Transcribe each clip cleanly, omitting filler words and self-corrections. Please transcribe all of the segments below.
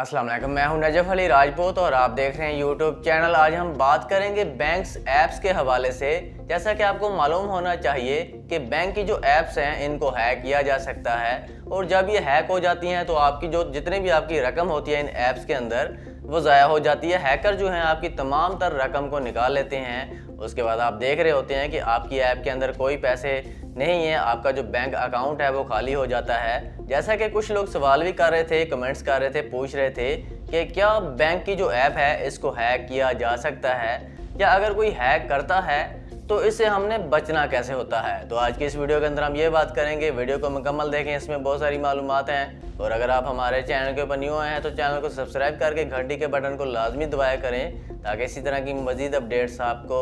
अस्सलाम वालेकुम, मैं हूं नजफ अली राजपूत और आप देख रहे हैं यूट्यूब चैनल। आज हम बात करेंगे बैंक्स ऐप्स के हवाले से। जैसा कि आपको मालूम होना चाहिए कि बैंक की जो ऐप्स हैं इनको हैक किया जा सकता है, और जब ये हैक हो जाती हैं तो आपकी जो जितने भी आपकी रकम होती है इन ऐप्स के अंदर वो ज़ाया हो जाती है। हैकर जो हैं आपकी तमाम तर रकम को निकाल लेते हैं। उसके बाद आप देख रहे होते हैं कि आपकी ऐप के अंदर कोई पैसे नहीं है, आपका जो बैंक अकाउंट है वो खाली हो जाता है। जैसा कि कुछ लोग सवाल भी कर रहे थे, कमेंट्स कर रहे थे, पूछ रहे थे कि क्या बैंक की जो ऐप है इसको हैक किया जा सकता है, या अगर कोई हैक करता है तो इससे हमने बचना कैसे होता है। तो आज की इस वीडियो के अंदर हम ये बात करेंगे। वीडियो को मुकम्मल देखें, इसमें बहुत सारी मालूमात हैं। और अगर आप हमारे चैनल के ऊपर न्यू आए हैं तो चैनल को सब्सक्राइब करके घंटी के बटन को लाजमी दबाया करें, ताकि इसी तरह की मज़ीद अपडेट्स आपको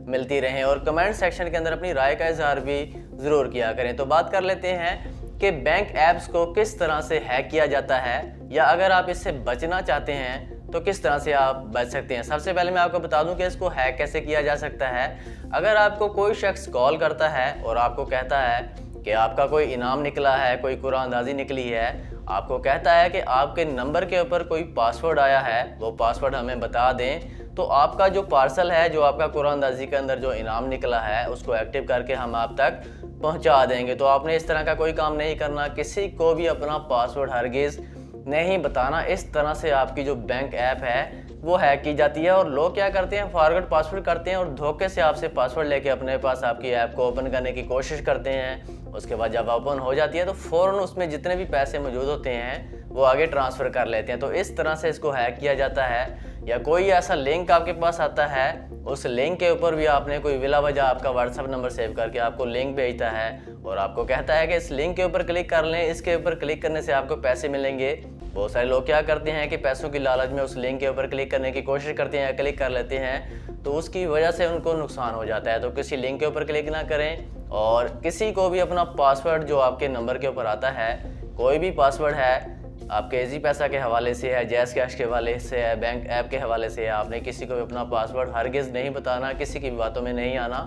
मिलती रहें। और कमेंट सेक्शन के अंदर अपनी राय का इजहार भी ज़रूर किया करें। तो बात कर लेते हैं कि बैंक ऐप्स को किस तरह से हैक किया जाता है, या अगर आप इससे बचना चाहते हैं तो किस तरह से आप बच सकते हैं। सबसे पहले मैं आपको बता दूं कि इसको हैक कैसे किया जा सकता है। अगर आपको कोई शख्स कॉल करता है और आपको कहता है कि आपका कोई इनाम निकला है, कोई कुरानंदाजी निकली है, आपको कहता है कि आपके नंबर के ऊपर कोई पासवर्ड आया है, वो पासवर्ड हमें बता दें, तो आपका जो पार्सल है, जो आपका कुरानंदाजी के अंदर जो इनाम निकला है, उसको एक्टिव करके हम आप तक पहुंचा देंगे। तो आपने इस तरह का कोई काम नहीं करना, किसी को भी अपना पासवर्ड हरगिज़ नहीं बताना। इस तरह से आपकी जो बैंक ऐप है वो हैक की जाती है। और लोग क्या करते हैं, फॉरगेट पासवर्ड करते हैं और धोखे से आपसे पासवर्ड लेके अपने पास आपकी ऐप को ओपन करने की कोशिश करते हैं। उसके बाद जब ओपन हो जाती है तो फ़ौरन उसमें जितने भी पैसे मौजूद होते हैं वो आगे ट्रांसफ़र कर लेते हैं। तो इस तरह से इसको हैक किया जाता है। या कोई ऐसा लिंक आपके पास आता है, उस लिंक के ऊपर भी आपने कोई बिला वजह आपका व्हाट्सएप नंबर सेव करके आपको लिंक भेजता है और आपको कहता है कि इस लिंक के ऊपर क्लिक कर लें, इसके ऊपर क्लिक करने से आपको पैसे मिलेंगे। बहुत सारे लोग क्या करते हैं कि पैसों की लालच में उस लिंक के ऊपर क्लिक करने की कोशिश करते हैं या क्लिक कर लेते हैं, तो उसकी वजह से उनको नुकसान हो जाता है। तो किसी लिंक के ऊपर क्लिक ना करें, और किसी को भी अपना पासवर्ड जो आपके नंबर के ऊपर आता है, कोई भी पासवर्ड है, आपके इजी पैसा के हवाले से है, जैज़ कैश के हवाले से है, बैंक ऐप के हवाले से है, आपने किसी को भी अपना पासवर्ड हरगिज़ नहीं बताना, किसी की भी बातों में नहीं आना।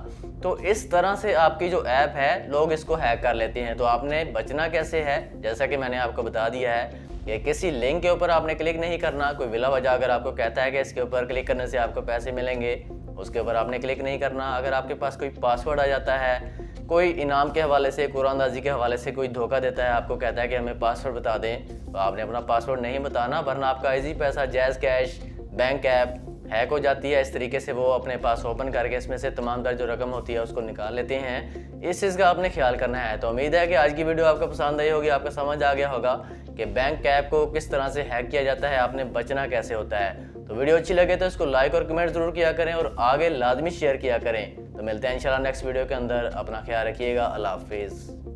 तो इस तरह से आपकी जो ऐप है लोग इसको हैक कर लेते हैं। तो आपने बचना कैसे है, जैसा कि मैंने आपको बता दिया है कि किसी लिंक के ऊपर आपने क्लिक नहीं करना। कोई बिला वजह अगर आपको कहता है कि इसके ऊपर क्लिक करने से आपको पैसे मिलेंगे, उसके ऊपर आपने क्लिक नहीं करना। अगर आपके पास कोई पासवर्ड आ जाता है, कोई इनाम के हवाले से, कुरानंदाजी के हवाले से कोई धोखा देता है, आपको कहता है कि हमें पासवर्ड बता दें, तो आपने अपना पासवर्ड नहीं बताना, वरना आपका इजी पैसा, jazz cash, bank app hack हो जाती है। इस तरीके से वो अपने पास ओपन करके इसमें से तमाम तर जो रकम होती है उसको निकाल लेते हैं। इस चीज़ का आपने ख्याल करना है। तो उम्मीद है कि आज की वीडियो आपको पसंद आई होगी, आपको समझ आ गया होगा कि बैंक ऐप को किस तरह से हैक किया जाता है, आपने बचना कैसे होता है। तो वीडियो अच्छी लगे तो इसको लाइक और कमेंट ज़रूर किया करें और आगे लाजमी शेयर किया करें। तो मिलते हैं इंशाल्लाह नेक्स्ट वीडियो के अंदर। अपना ख्याल रखिएगा। अल्लाह हाफिज़।